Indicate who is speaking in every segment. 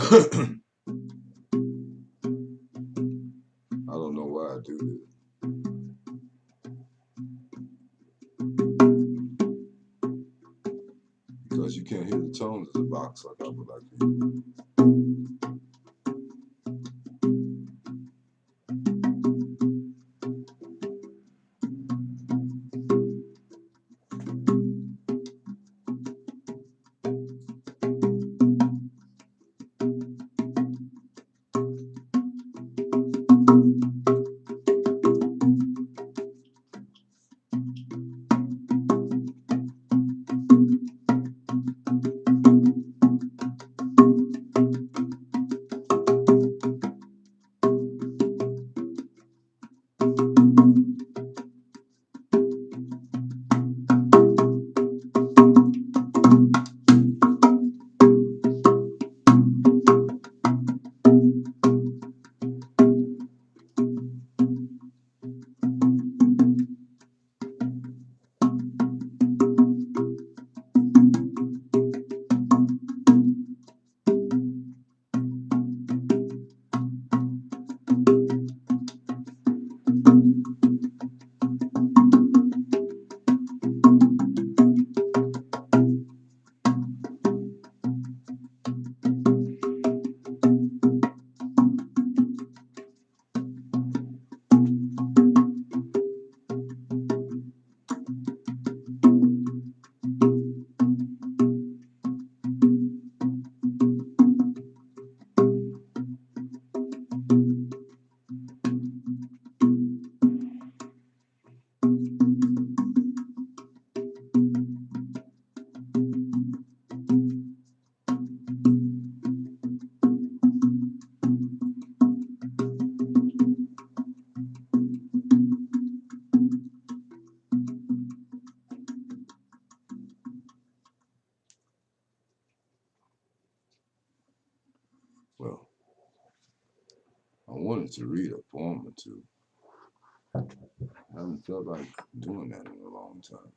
Speaker 1: I don't know why I do this. Because you can't hear the tones of the box like I would like to. Well, I wanted to read a poem or two. I haven't felt like doing that in a long time.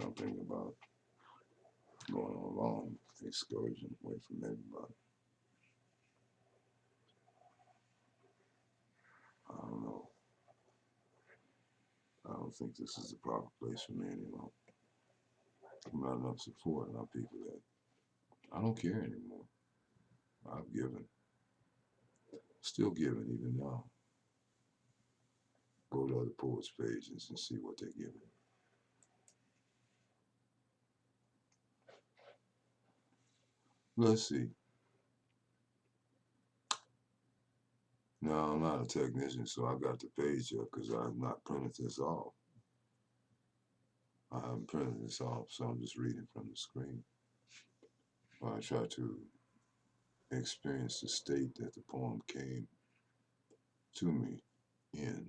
Speaker 1: I'm thinking about going on a long excursion away from everybody. I don't know. I don't think this is the proper place for me anymore. I'm not enough support, enough people that I don't care anymore. I've given, still giving even now. Go to other poets' pages and see what they're giving. Let's see. Now, I'm not a technician, so I got the page up because I have not printed this off. I haven't printed this off, so I'm just reading from the screen. I try to experience the state that the poem came to me in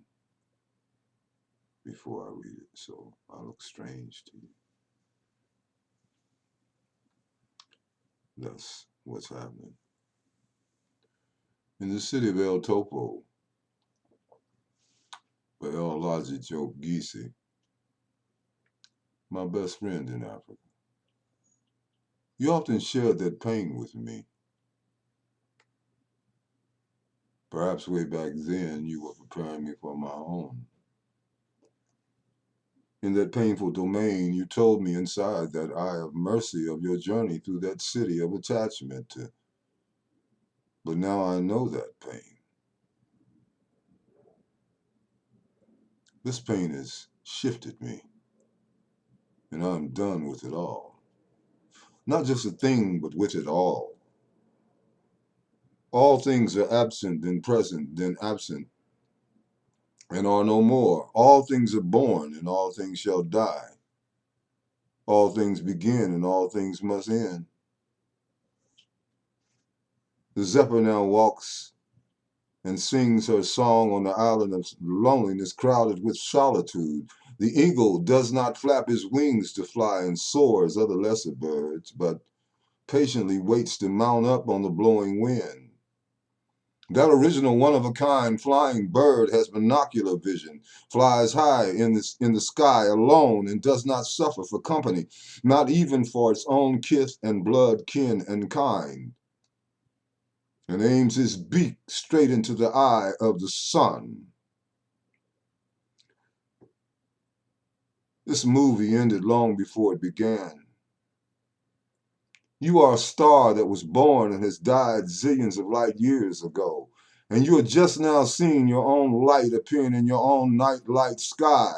Speaker 1: before I read it, so I look strange to you. That's what's happening. In the city of El Topo, where El Laji Joe Gisi, my best friend in Africa, you often shared that pain with me. Perhaps way back then you were preparing me for my own. In that painful domain, you told me inside that I have mercy of your journey through that city of attachment. But now I know that pain. This pain has shifted me, and I'm done with it all. Not just a thing, but with it all. All things are absent, then present, then absent, and are no more. All things are born, and all things shall die. All things begin, and all things must end. The zephyr now walks and sings her song on the island of loneliness crowded with solitude. The eagle does not flap his wings to fly and soar as other lesser birds, but patiently waits to mount up on the blowing wind. That original one-of-a-kind flying bird has binocular vision, flies high in the sky alone, and does not suffer for company, not even for its own kith and blood, kin and kind. and aims his beak straight into the eye of the sun. This movie ended long before it began. You are a star that was born and has died zillions of light years ago, and you are just now seeing your own light appearing in your own night light sky.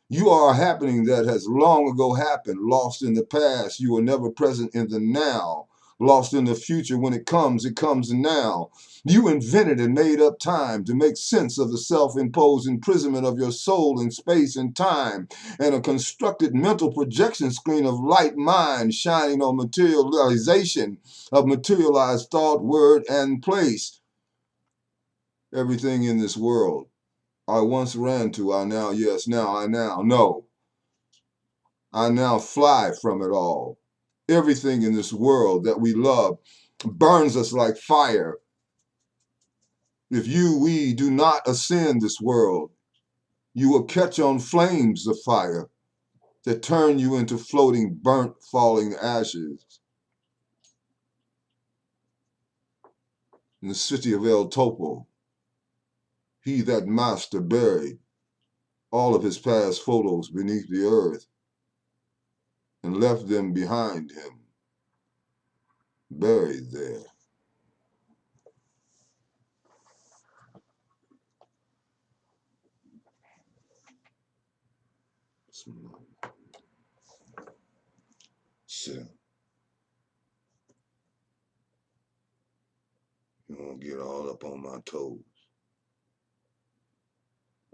Speaker 1: You are a happening that has long ago happened, lost in the past. You are never present in the now. Lost in the future. When it comes now. You invented and made up time to make sense of the self-imposed imprisonment of your soul in space and time, and a constructed mental projection screen of light mind shining on materialization of materialized thought, word, and place. Everything in this world I once ran to, I now, yes, now, I now know. I now fly from it all. Everything in this world that we love burns us like fire. If we do not ascend this world, you will catch on flames of fire that turn you into floating, burnt, falling ashes. In the city of El Topo, he that master buried all of his past photos beneath the earth and left them behind him, buried there. SIAM. You don't get all up on my toes.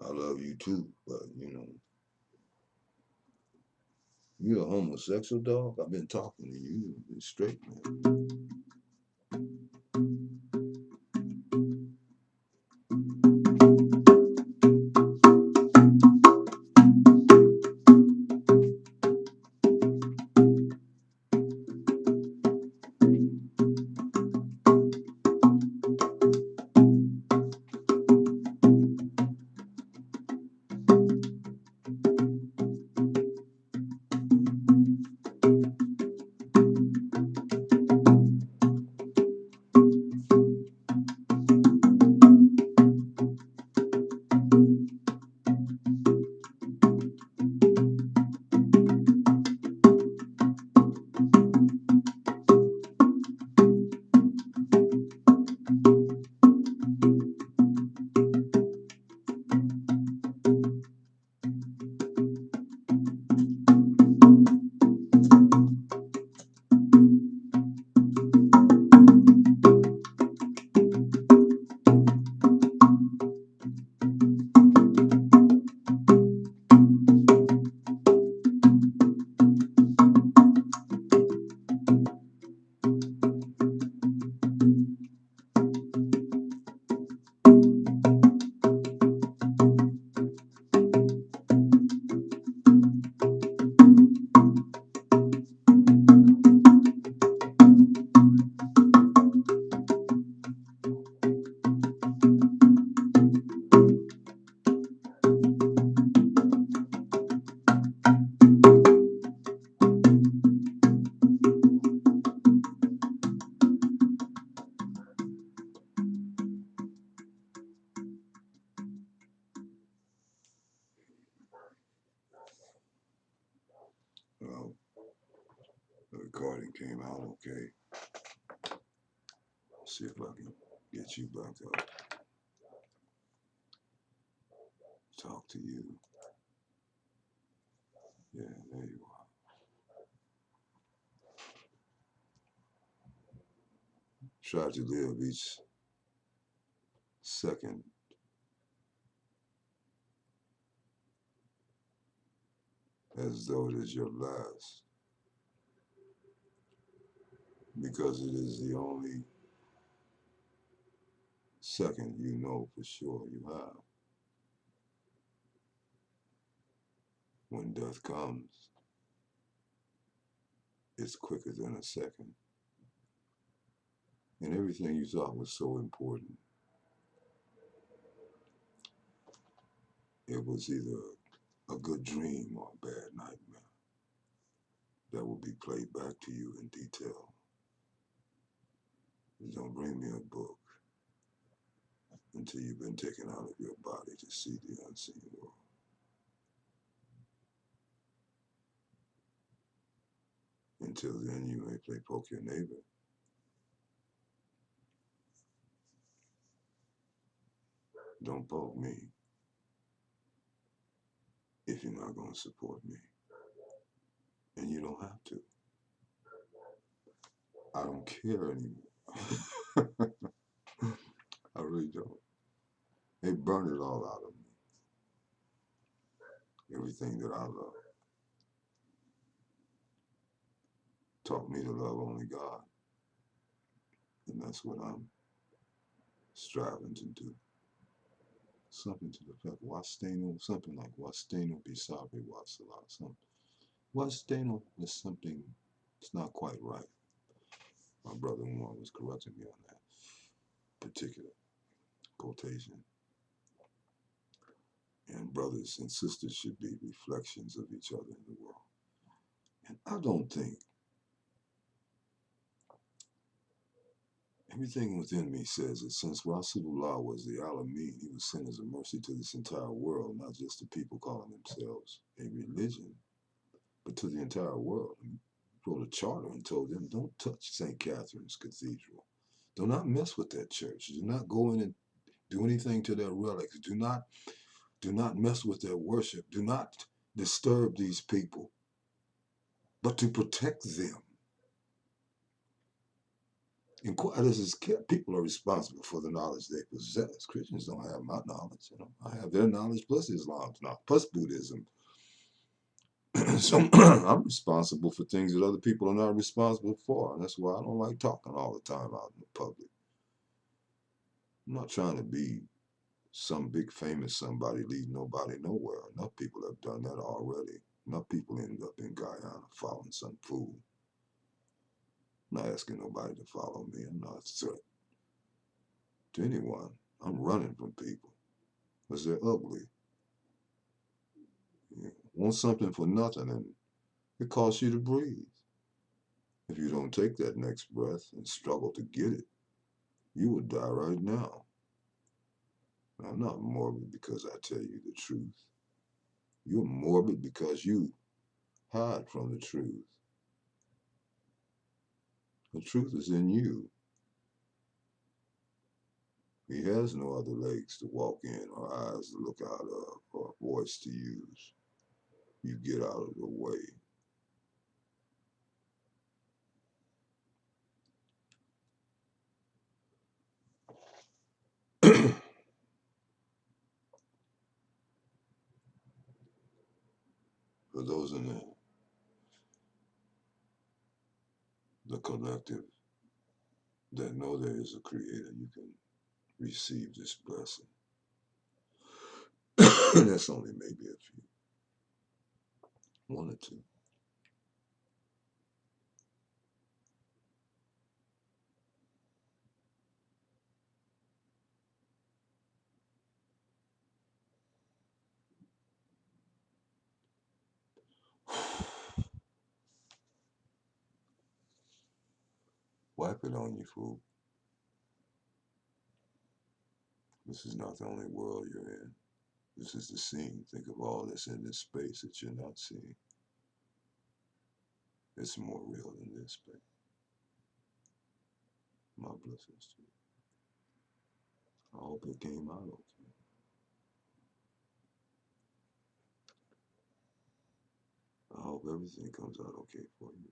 Speaker 1: I love you too, but you're a homosexual dog. I've been talking to you. You're straight, man. Well, the recording came out okay. See if I can get you back up. Talk to you. Yeah, there you are. Try to live each second as though it is your last, because it is the only second you know for sure you have. When death comes, it's quicker than a second. And everything you thought was so important, it was either a good dream or a bad nightmare that will be played back to you in detail Don't bring me a book until you've been taken out of your body to see the unseen world. Until then, you may play poke your neighbor. Don't poke me if you're not going to support me. And you don't have to. I don't care anymore. I really don't. They burned it all out of me. Everything that I love. Taught me to love only God. And that's what I'm striving to do. Something to the effect, Wasteno, something like Wasteno Bisabe Wasala. Wasteno is something, it's not quite right. My brother-in-law was correcting me on that particular quotation. And brothers and sisters should be reflections of each other in the world. And I don't think everything within me says that since Rasulullah was the Alameen, he was sent as a mercy to this entire world, not just to people calling themselves a religion, but to the entire world. He wrote a charter and told them, don't touch St. Catherine's Cathedral. Do not mess with that church. Do not go in and do anything to their relics. Do not mess with their worship. Do not disturb these people, but to protect them. And this is people are responsible for the knowledge they possess. Christians don't have my knowledge. I have their knowledge plus Islam's knowledge, plus Buddhism. So I'm responsible for things that other people are not responsible for. And that's why I don't like talking all the time out in the public. I'm not trying to be some big famous somebody leading nobody nowhere. Enough people have done that already. Enough people end up in Guyana following some fool. I'm not asking nobody to follow me. I'm not a threat to anyone. I'm running from people because they're ugly. You want something for nothing and it costs you to breathe. If you don't take that next breath and struggle to get it, you would die right now. I'm not morbid because I tell you the truth. You're morbid because you hide from the truth. The truth is in you. He has no other legs to walk in or eyes to look out of or a voice to use. You get out of the way. For those in the collective that know there is a creator, you can receive this blessing. That's only maybe a few. One or two. Wipe it on you, fool. This is not the only world you're in. This is the scene. Think of all that's in this space that you're not seeing. It's more real than this space. My blessings to you. I hope it came out okay. I hope everything comes out okay for you.